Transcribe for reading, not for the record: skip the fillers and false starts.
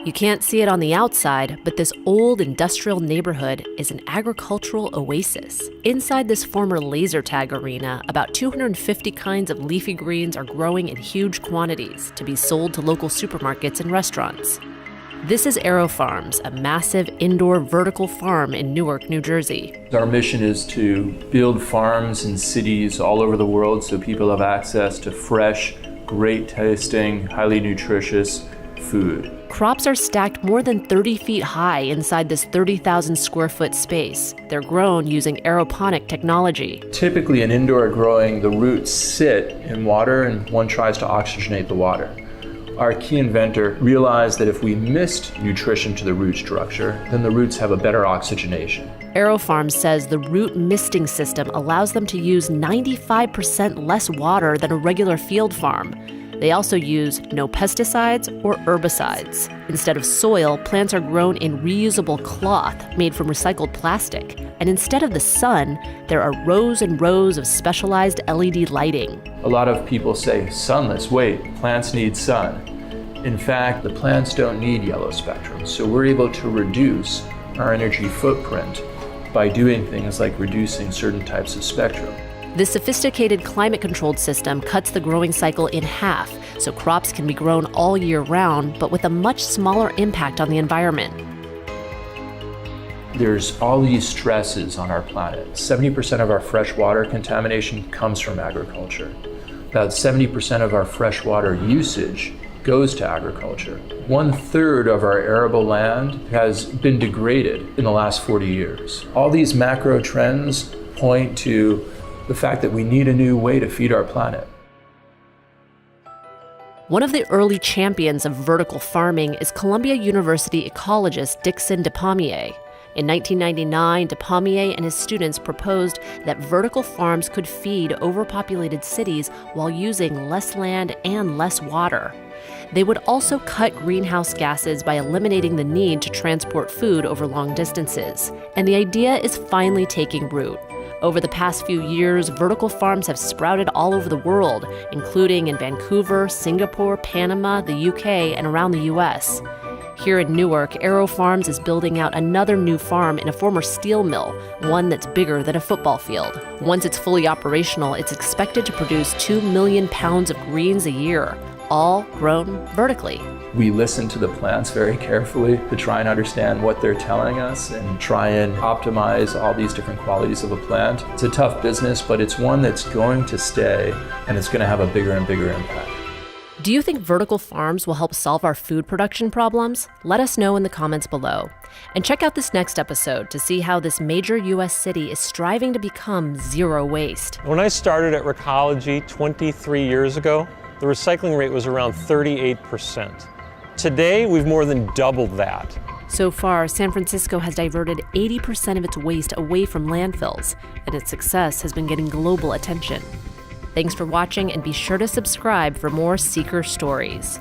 You can't see it on the outside, but this old industrial neighborhood is an agricultural oasis. Inside this former laser tag arena, about 250 kinds of leafy greens are growing in huge quantities to be sold to local supermarkets and restaurants. This is AeroFarms, a massive indoor vertical farm in Newark, New Jersey. Our mission is to build farms in cities all over the world so people have access to fresh, great tasting, highly nutritious food. Crops are stacked more than 30 feet high inside this 30,000 square foot space. They're grown using aeroponic technology. Typically in indoor growing, the roots sit in water and one tries to oxygenate the water. Our key inventor realized that if we missed nutrition to the root structure, then the roots have a better oxygenation. AeroFarms says the root misting system allows them to use 95% less water than a regular field farm. They also use no pesticides or herbicides. Instead of soil, plants are grown in reusable cloth made from recycled plastic. And instead of the sun, there are rows and rows of specialized LED lighting. A lot of people say, sunless, wait, plants need sun. In fact, the plants don't need yellow spectrum, so we're able to reduce our energy footprint by doing things like reducing certain types of spectrum. This sophisticated climate-controlled system cuts the growing cycle in half, so crops can be grown all year round, but with a much smaller impact on the environment. There's all these stresses on our planet. 70% of our freshwater contamination comes from agriculture. About 70% of our freshwater usage goes to agriculture. 1/3 of our arable land has been degraded in the last 40 years. All these macro trends point to the fact that we need a new way to feed our planet. One of the early champions of vertical farming is Columbia University ecologist Dickson Despommier. In 1999, Despommier and his students proposed that vertical farms could feed overpopulated cities while using less land and less water. They would also cut greenhouse gases by eliminating the need to transport food over long distances. And the idea is finally taking root. Over the past few years, vertical farms have sprouted all over the world, including in Vancouver, Singapore, Panama, the UK, and around the US. Here in Newark, AeroFarms is building out another new farm in a former steel mill, one that's bigger than a football field. Once it's fully operational, it's expected to produce 2 million pounds of greens a year, all grown vertically. We listen to the plants very carefully to try and understand what they're telling us and try and optimize all these different qualities of a plant. It's a tough business, but it's one that's going to stay and it's going to have a bigger and bigger impact. Do you think vertical farms will help solve our food production problems? Let us know in the comments below. And check out this next episode to see how this major U.S. city is striving to become zero waste. When I started at Recology 23 years ago, the recycling rate was around 38%. Today, we've more than doubled that. So far, San Francisco has diverted 80% of its waste away from landfills, and its success has been getting global attention. Thanks for watching, and be sure to subscribe for more Seeker stories.